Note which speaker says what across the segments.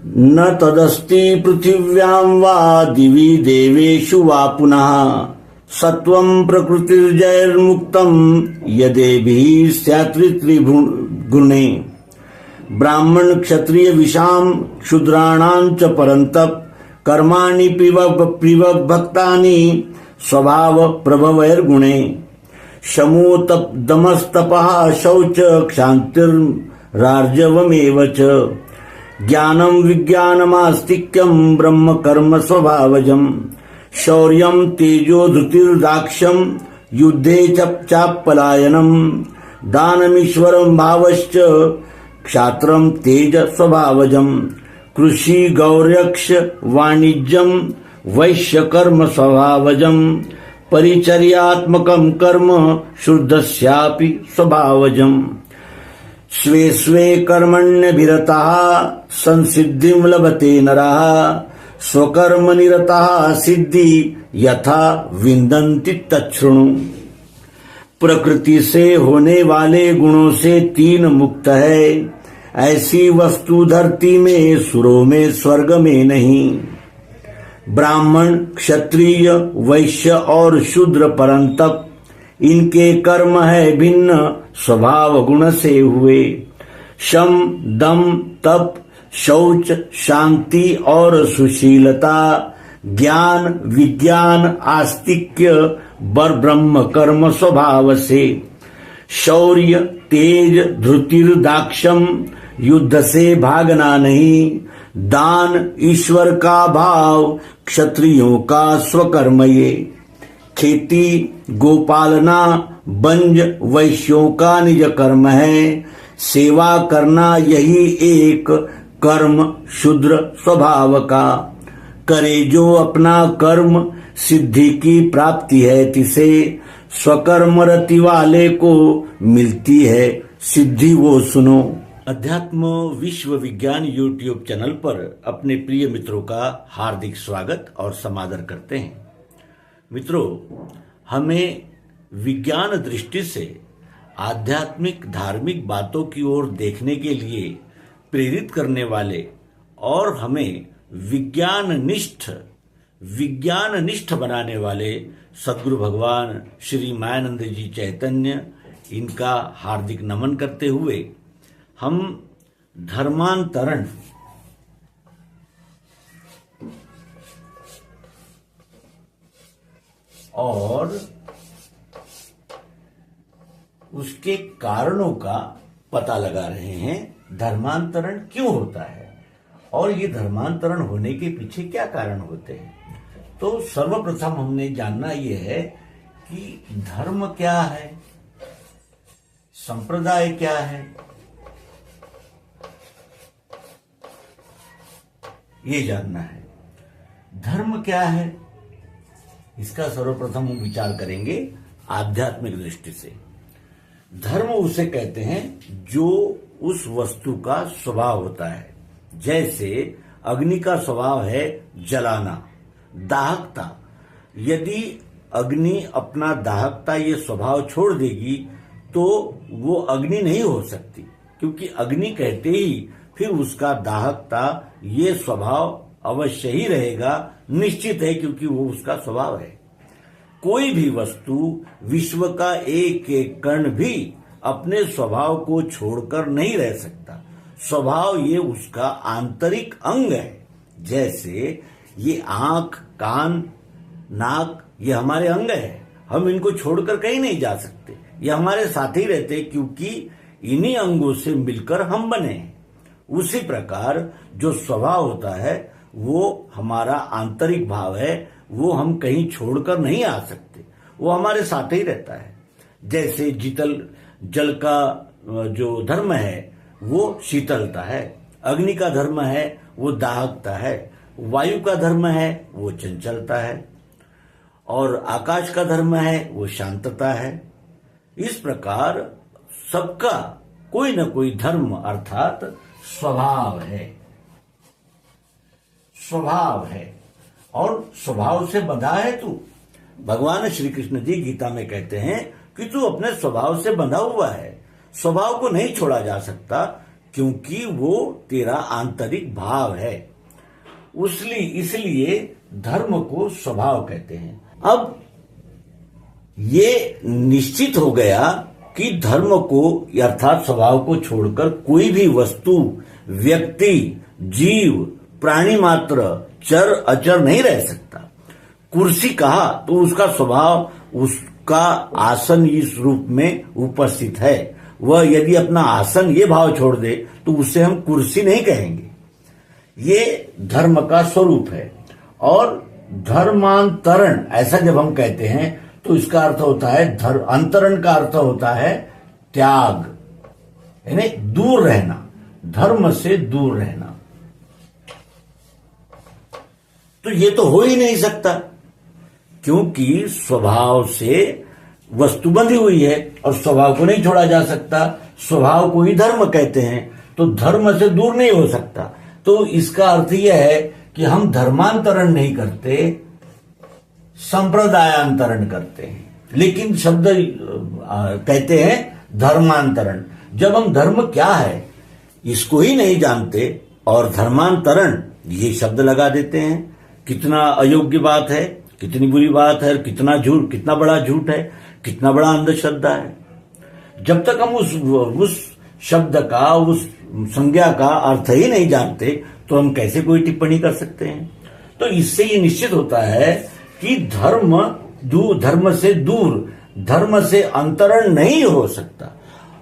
Speaker 1: न तदस्ति पृथिव्यां वा दिवि देवेषु वा पुनः सत्वं प्रकृतिर्जैर्मुक्तं यदेभिः स्यात्रित्रिगुणे ब्राह्मण क्षत्रिय विषां शूद्राणां च परन्तप कर्माणि प्रिवभक्तानि स्वभाव प्रभवैर्गुणे शमो तप दमस्तपः शौच क्षान्तिर्रार्जवमेव च ज्ञानं विज्ञानमास्तिक्यं ब्रह्म कर्म स्वभावजम् शौर्यं तेजो धृतिर्दाक्ष्यं युद्धे चापलायनम् दानमीश्वरं भावश्च क्षात्रं तेज स्वभावजम् कृषि गौर्यक्ष वाणिज्यं वैश्य कर्म स्वभावजम् परिचर्यात्मकं कर्म शुद्धस्यापि स्वभावजम् स्वे स्वे कर्मण्यभिरतः संसिद्धिं लभते नरः स्वकर्मनिरतः सिद्धि यथा विन्दन्ति तच्छृणु। प्रकृति से होने वाले गुणों से तीन मुक्त है, ऐसी वस्तु धरती में सुरों में स्वर्ग में नहीं। ब्राह्मण क्षत्रिय वैश्य और शूद्र परंतप इनके कर्म है भिन्न स्वभाव गुण से हुए। शम दम तप शौच शांति और सुशीलता ज्ञान विज्ञान आस्तिक्य बर ब्रह्म कर्म स्वभाव से। शौर्य तेज धृतिर्दाक्ष्यम युद्ध से भागना नहीं। दान ईश्वर का भाव क्षत्रियों का स्वकर्म ये। खेती गोपालना बंज वैश्यों का निज कर्म है। सेवा करना यही एक कर्म शूद्र स्वभाव का। करे जो अपना कर्म सिद्धि की प्राप्ति है तिसे। स्वकर्म रति वाले को मिलती है सिद्धि वो सुनो। अध्यात्म विश्व विज्ञान यूट्यूब चैनल पर अपने प्रिय मित्रों का हार्दिक स्वागत और समादर करते हैं। मित्रों, हमें विज्ञान दृष्टि से आध्यात्मिक धार्मिक बातों की ओर देखने के लिए प्रेरित करने वाले और हमें विज्ञान निष्ठ बनाने वाले सद्गुरु भगवान श्री मायानंद जी चैतन्य इनका हार्दिक नमन करते हुए हम धर्मांतरण और उसके कारणों का पता लगा रहे हैं। धर्मांतरण क्यों होता है और ये धर्मांतरण होने के पीछे क्या कारण होते हैं। तो सर्वप्रथम हमने जानना यह है कि धर्म क्या है, संप्रदाय क्या है, ये जानना है। धर्म क्या है, इसका सर्वप्रथम हम विचार करेंगे आध्यात्मिक दृष्टि से। धर्म उसे कहते हैं जो उस वस्तु का स्वभाव होता है। जैसे अग्नि का स्वभाव है जलाना, दाहकता। यदि अग्नि अपना दाहकता ये स्वभाव छोड़ देगी तो वो अग्नि नहीं हो सकती, क्योंकि अग्नि कहते ही फिर उसका दाहकता ये स्वभाव अवश्य ही रहेगा, निश्चित है, क्योंकि वो उसका स्वभाव है। कोई भी वस्तु विश्व का एक एक कण भी अपने स्वभाव को छोड़कर नहीं रह सकता। स्वभाव ये उसका आंतरिक अंग है। जैसे ये आंख कान नाक ये हमारे अंग है, हम इनको छोड़कर कहीं नहीं जा सकते, ये हमारे साथ ही रहते, क्योंकि इन्हीं अंगों से मिलकर हम बने हैं। उसी प्रकार जो स्वभाव होता है वो हमारा आंतरिक भाव है, वो हम कहीं छोड़कर नहीं आ सकते, वो हमारे साथ ही रहता है। जैसे जल का जो धर्म है वो शीतलता है, अग्नि का धर्म है वो दाहकता है, वायु का धर्म है वो चंचलता है, और आकाश का धर्म है वो शांतता है। इस प्रकार सबका कोई न कोई धर्म अर्थात स्वभाव है और स्वभाव से बंधा है तू। भगवान श्री कृष्ण जी गीता में कहते हैं कि तू अपने स्वभाव से बंधा हुआ है, स्वभाव को नहीं छोड़ा जा सकता, क्योंकि वो तेरा आंतरिक भाव है। इसलिए धर्म को स्वभाव कहते हैं। अब ये निश्चित हो गया कि धर्म को अर्थात स्वभाव को छोड़कर कोई भी वस्तु, व्यक्ति, जीव, प्राणी मात्र चर अचर नहीं रह सकता। कुर्सी कहा तो उसका स्वभाव, उसका आसन इस रूप में उपस्थित है। वह यदि अपना आसन ये भाव छोड़ दे तो उसे हम कुर्सी नहीं कहेंगे। ये धर्म का स्वरूप है। और धर्मांतरण ऐसा जब हम कहते हैं तो इसका अर्थ होता है अंतरण का अर्थ होता है त्याग, यानी दूर रहना, धर्म से दूर रहना। तो ये तो हो ही नहीं सकता, क्योंकि स्वभाव से वस्तु बंधी हुई है और स्वभाव को नहीं छोड़ा जा सकता। स्वभाव को ही धर्म कहते हैं, तो धर्म से दूर नहीं हो सकता। तो इसका अर्थ यह है कि हम धर्मांतरण नहीं करते, संप्रदायांतरण करते हैं। लेकिन शब्द कहते हैं धर्मांतरण। जब हम धर्म क्या है इसको ही नहीं जानते और धर्मांतरण ये शब्द लगा देते हैं, कितना अयोग्य बात है, कितनी बुरी बात है, कितना झूठ, कितना बड़ा झूठ है, कितना बड़ा अंधश्रद्धा है। जब तक हम उस शब्द का, उस संज्ञा का अर्थ ही नहीं जानते तो हम कैसे कोई टिप्पणी कर सकते हैं। तो इससे ये निश्चित होता है कि धर्म से दूर, धर्म से अंतरण नहीं हो सकता।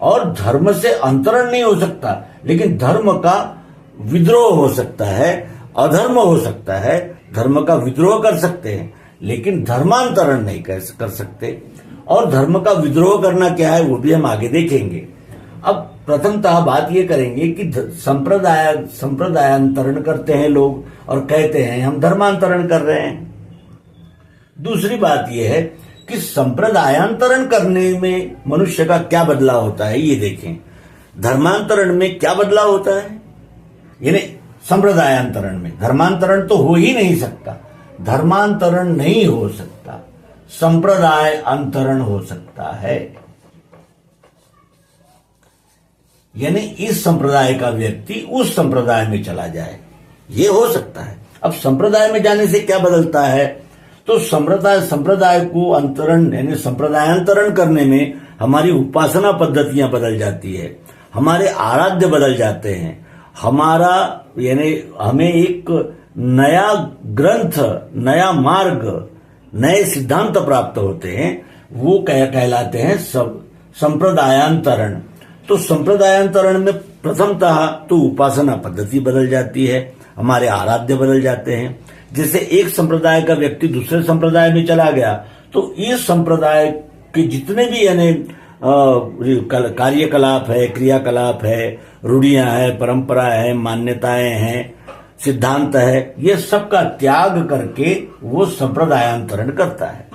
Speaker 1: और धर्म से अंतरण नहीं हो सकता, लेकिन धर्म का विद्रोह हो सकता है, अधर्म हो सकता है। धर्म का विद्रोह कर सकते हैं लेकिन धर्मांतरण नहीं कर सकते। और धर्म का विद्रोह करना क्या है वो भी हम आगे देखेंगे। अब प्रथमतः बात ये करेंगे कि संप्रदायांतरण करते हैं लोग और कहते हैं हम धर्मांतरण कर रहे हैं। दूसरी बात यह है कि संप्रदायांतरण करने में मनुष्य का क्या बदलाव होता है ये देखें। धर्मांतरण में क्या बदलाव होता है, यानी संप्रदायांतरण में। धर्मांतरण तो हो ही नहीं सकता, धर्मांतरण नहीं हो सकता, संप्रदाय अंतरण हो सकता है। यानी इस संप्रदाय का व्यक्ति उस संप्रदाय में चला जाए, ये हो सकता है। अब संप्रदाय में जाने से क्या बदलता है, तो संप्रदाय को अंतरण यानी संप्रदायांतरण करने में हमारी उपासना पद्धतियां बदल जाती है, हमारे आराध्य बदल जाते हैं, हमारा यानी हमें एक नया ग्रंथ, नया मार्ग, नए सिद्धांत प्राप्त होते हैं। वो कहलाते हैं संप्रदायांतरण। तो संप्रदायांतरण में प्रथमतः तो उपासना पद्धति बदल जाती है, हमारे आराध्य बदल जाते हैं। जैसे एक संप्रदाय का व्यक्ति दूसरे संप्रदाय में चला गया तो इस संप्रदाय के जितने भी यानी कार्यकलाप है, क्रियाकलाप है, रूढ़ियां है, परंपरा है, मान्यताएं हैं, सिद्धांत है, ये सबका त्याग करके वो संप्रदायांतरण करता है।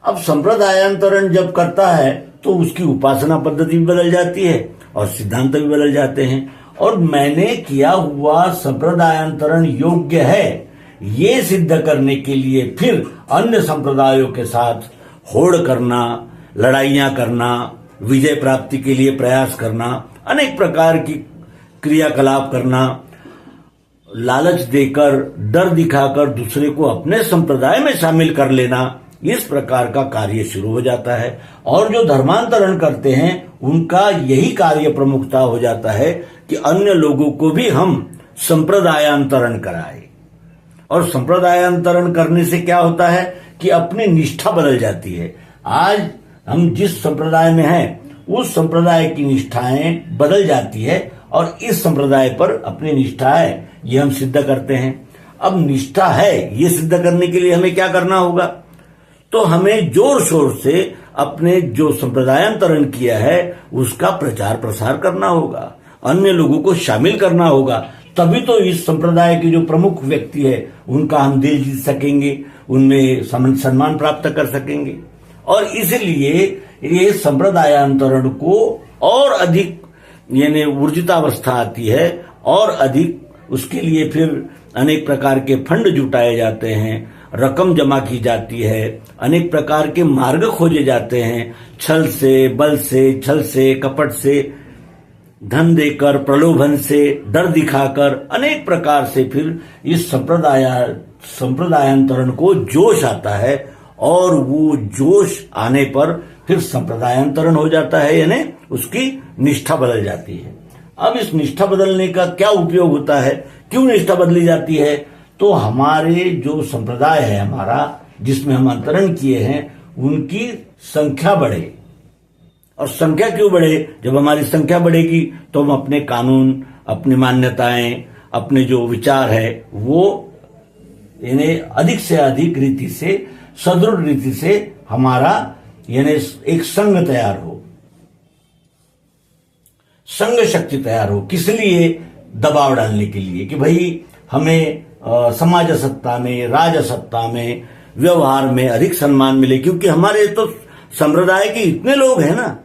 Speaker 1: अब संप्रदायांतरण जब करता है तो उसकी उपासना पद्धति भी बदल जाती है और सिद्धांत भी बदल जाते हैं। और मैंने किया हुआ संप्रदायांतरण योग्य है ये सिद्ध करने के लिए फिर अन्य संप्रदायों के साथ होड़ करना, लड़ाइयां करना, विजय प्राप्ति के लिए प्रयास करना, अनेक प्रकार की क्रियाकलाप करना, लालच देकर, डर दिखाकर दूसरे को अपने संप्रदाय में शामिल कर लेना, इस प्रकार का कार्य शुरू हो जाता है। और जो धर्मांतरण करते हैं उनका यही कार्य प्रमुखता हो जाता है कि अन्य लोगों को भी हम संप्रदायांतरण कराएं। और संप्रदायांतरण करने से क्या होता है कि अपनी निष्ठा बदल जाती है। आज हम जिस संप्रदाय में हैं उस संप्रदाय की निष्ठाएं बदल जाती है और इस संप्रदाय पर अपनी निष्ठा है ये हम सिद्ध करते हैं। अब निष्ठा है ये सिद्ध करने के लिए हमें क्या करना होगा, तो हमें जोर शोर से अपने जो संप्रदायांतरण किया है उसका प्रचार प्रसार करना होगा, अन्य लोगों को शामिल करना होगा। तभी तो इस संप्रदाय के जो प्रमुख व्यक्ति है उनका हम दिल जीत सकेंगे, उनमें सम्मान प्राप्त कर सकेंगे। और इसलिए ये संप्रदायांतरण को और अधिक यानी ऊर्जितावस्था आती है और अधिक उसके लिए फिर अनेक प्रकार के फंड जुटाए जाते हैं, रकम जमा की जाती है, अनेक प्रकार के मार्ग खोजे जाते हैं, छल से, बल से, छल से, कपट से, धन देकर, प्रलोभन से, डर दिखाकर, अनेक प्रकार से फिर इस संप्रदायांतरण को जोश आता है और वो जोश आने पर फिर संप्रदायांतरण हो जाता है, यानी उसकी निष्ठा बदल जाती है। अब इस निष्ठा बदलने का क्या उपयोग होता है, क्यों निष्ठा बदली जाती है? तो हमारे जो संप्रदाय है हमारा, जिसमें हम अंतरण किए हैं, उनकी संख्या बढ़े। और संख्या क्यों बढ़े? जब हमारी संख्या बढ़ेगी तो हम अपने कानून, अपनी मान्यताएं, अपने जो विचार है वो यानी अधिक से अधिक रीति से, सदृढ़ रीति से हमारा यानी एक संघ तैयार हो, संघ शक्ति तैयार हो। किस लिए? दबाव डालने के लिए कि भाई हमें समाज सत्ता में, राजसत्ता में, व्यवहार में अधिक सम्मान मिले, क्योंकि हमारे तो संप्रदाय के इतने लोग हैं ना,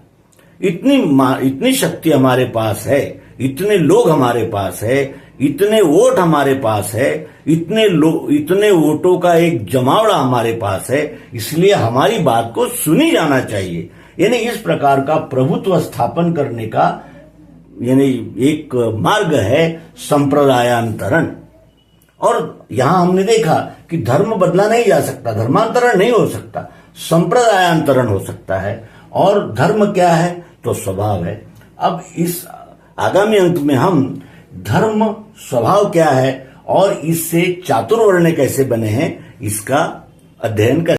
Speaker 1: इतनी शक्ति हमारे पास है, इतने लोग हमारे पास है, इतने वोट हमारे पास है, इतने वोटों का एक जमावड़ा हमारे पास है, इसलिए हमारी बात को सुनी जाना चाहिए। यानी इस प्रकार का प्रभुत्व स्थापन करने का यानी एक मार्ग है संप्रदायांतरण। और यहां हमने देखा कि धर्म बदला नहीं जा सकता, धर्मांतरण नहीं हो सकता, संप्रदायांतरण हो सकता है। और धर्म क्या है? तो स्वभाव है। अब इस आगामी अंक में हम धर्म स्वभाव क्या है और इससे चातुर्वर्ण कैसे बने हैं, इसका अध्ययन करें।